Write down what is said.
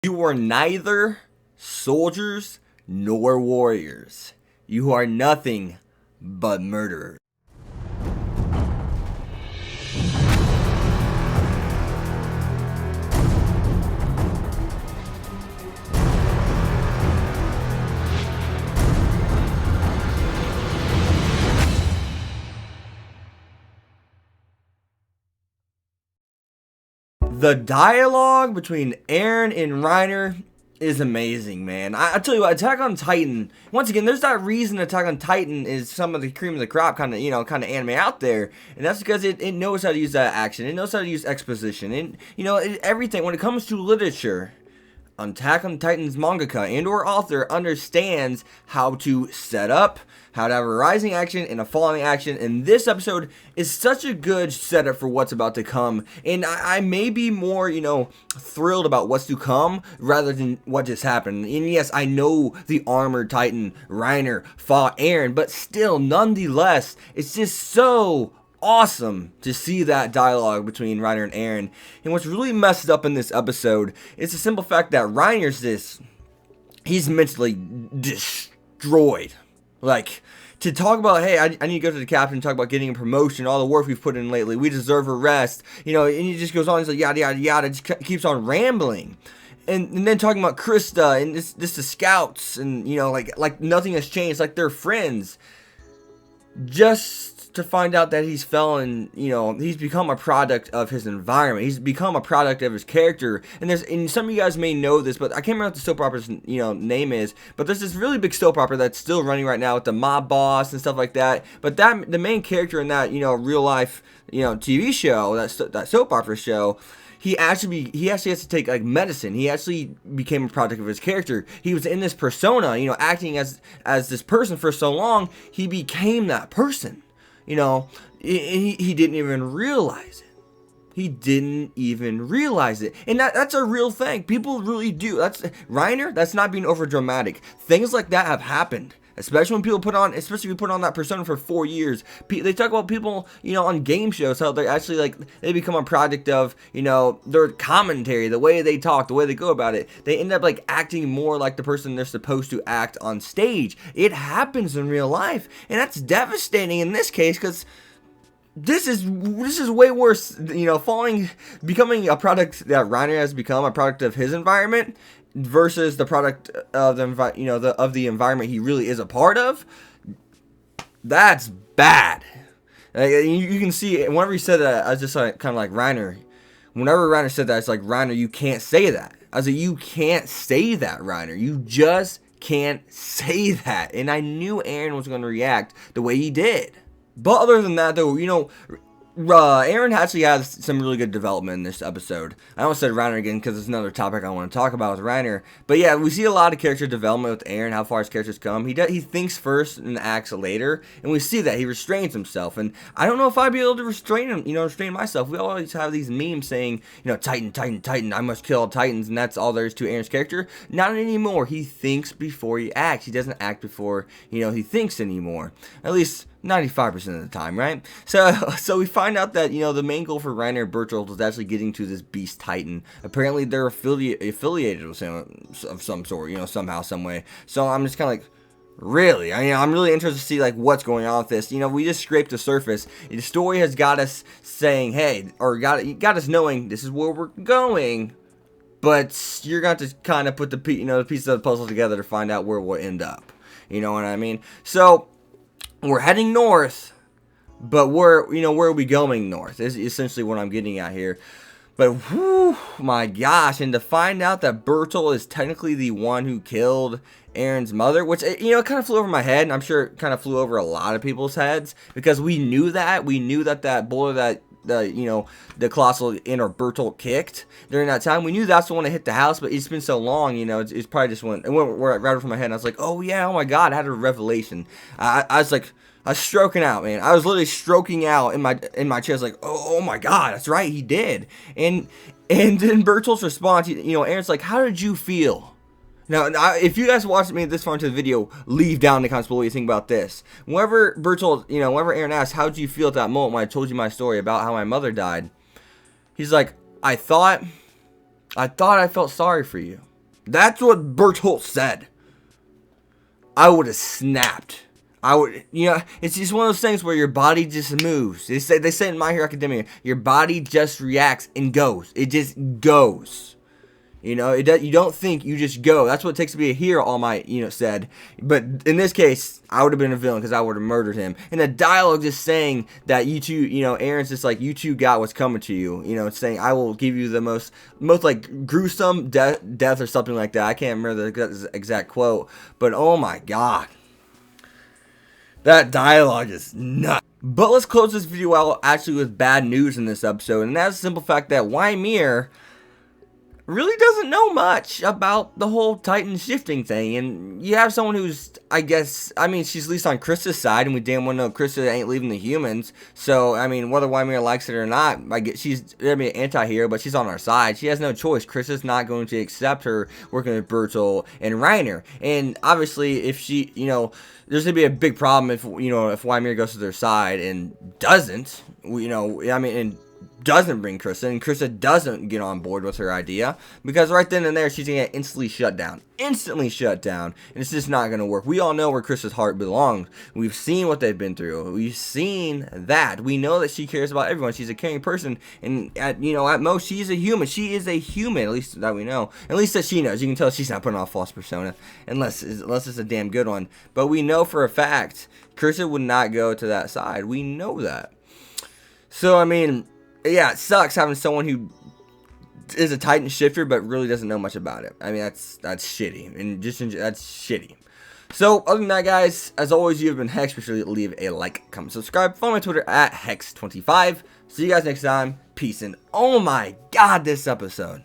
You are neither soldiers nor warriors. You are nothing but murderers. The dialogue between Eren and Reiner is amazing, man. I tell you what, Attack on Titan, once again, there's that reason Attack on Titan is some of the cream of the crop kind of, anime out there. And that's because it knows how to use that action. It knows how to use exposition. And, everything. When it comes to literature, Attack on Titan's mangaka and or author understands how to set up, how to have a rising action and a falling action, and this episode is such a good setup for what's about to come. And I may be more, thrilled about what's to come rather than what just happened. And yes, I know the armored Titan Reiner fought Eren, but still, nonetheless, it's just so awesome to see that dialogue between Reiner and Eren. And what's really messed up in this episode is the simple fact that he's mentally destroyed. Like, to talk about, hey, I need to go to the captain and talk about getting a promotion, all the work we've put in lately, we deserve a rest, and he just goes on, he's like, yada, yada, yada, just keeps on rambling. And then talking about Krista, and this the scouts, and, like nothing has changed, like they're friends. Just to find out that he's he's become a product of his environment. He's become a product of his character. And some of you guys may know this, but I can't remember what the soap opera's name is. But there's this really big soap opera that's still running right now with the mob boss and stuff like that. But the main character in that real life TV show, that soap opera show, he actually has to take like medicine. He actually became a product of his character. He was in this persona, acting as this person for so long. He became that person. He didn't even realize it. He didn't even realize it. And that's a real thing. People really do. Reiner, that's not being over dramatic. Things like that have happened. Especially when people put on that persona for 4 years. They talk about people, on game shows, how they're actually they become a product of, their commentary, the way they talk, the way they go about it. They end up acting more like the person they're supposed to act on stage. It happens in real life, and that's devastating in this case because this is way worse. Becoming a product that Reiner has become, a product of his environment, versus the product of the environment he really is a part of. That's bad. You can see whenever he said that, I was just kind of like, Reiner. Whenever Reiner said that, it's like, Reiner, you can't say that. I was like, you can't say that, Reiner. You just can't say that. And I knew Eren was going to react the way he did. But other than that, though, Eren actually has some really good development in this episode. I almost said Reiner again because it's another topic I want to talk about with Reiner. But yeah, we see a lot of character development with Eren, how far his character's come. He thinks first and acts later, and we see that he restrains himself. And I don't know if I'd be able to restrain myself. We always have these memes saying, Titan, Titan, Titan, I must kill all Titans, and that's all there is to Eren's character. Not anymore. He thinks before he acts. He doesn't act before, he thinks anymore. At least 95% of the time, right? So we find out that, the main goal for Reiner and Bertolt was actually getting to this Beast Titan. Apparently they're affiliated with him of some sort, somehow, some way. So I'm just kind of like, really? I'm really interested to see, what's going on with this. We just scraped the surface. The story has got us saying, hey, or got us knowing this is where we're going. But you're going to have to kind of put the pieces of the puzzle together to find out where we'll end up. You know what I mean? So we're heading north, but where are we going north? Is essentially what I'm getting at here. But whew, my gosh, and to find out that Bertolt is technically the one who killed Eren's mother, which it kind of flew over my head, and I'm sure it kind of flew over a lot of people's heads because we knew that bullet that the Colossal Inn or Bertolt kicked during that time. We knew that's the one that hit the house, but it's been so long, it's probably just went right over my head. And I was like, oh yeah, oh my god, I had a revelation. I was stroking out, man. I was literally stroking out in my chest, like, oh my god, that's right, he did. And then Bertolt's response, Eren's like, how did you feel? Now, if you guys watched me this far into the video, leave down in the comments below what you think about this. Whenever Eren asked, how did you feel at that moment when I told you my story about how my mother died? He's like, I thought I felt sorry for you. That's what Bertolt said. I would have snapped. I would, it's just one of those things where your body just moves. They say in My Hero Academia, your body just reacts and goes. It just goes. You don't think, you just go. That's what it takes to be a hero, All Might, said. But in this case, I would have been a villain because I would have murdered him. And the dialogue just saying that you two, Aaron's just like, you two got what's coming to you. It's saying, I will give you the most like gruesome death or something like that. I can't remember the exact quote. But oh my God. That dialogue is nuts. But let's close this video out actually with bad news in this episode. And that's the simple fact that Ymir really doesn't know much about the whole Titan shifting thing. And you have someone who's, she's at least on Krista's side, and we damn well know Krista ain't leaving the humans. So, whether Ymir likes it or not, she's an anti-hero, but she's on our side. She has no choice. Krista's not going to accept her working with Bertolt and Reiner. And obviously, if she, there's going to be a big problem if Ymir goes to their side and doesn't, and doesn't bring Krista, and Krista doesn't get on board with her idea, because right then and there she's gonna get instantly shut down, and it's just not gonna work. We all know where Krista's heart belongs. We've seen what they've been through. We've seen that. We know that she cares about everyone. She's a caring person, and at most she's a human. She is a human, at least that we know. At least that she knows. You can tell she's not putting on a false persona, unless it's a damn good one. But we know for a fact Krista would not go to that side. We know that. So yeah, it sucks having someone who is a Titan shifter but really doesn't know much about it. That's shitty, and that's shitty. So, other than that, guys, as always, you have been Hex. Be sure to leave a like, comment, subscribe. Follow my Twitter at Hex25. See you guys next time. Peace, and oh my God, this episode.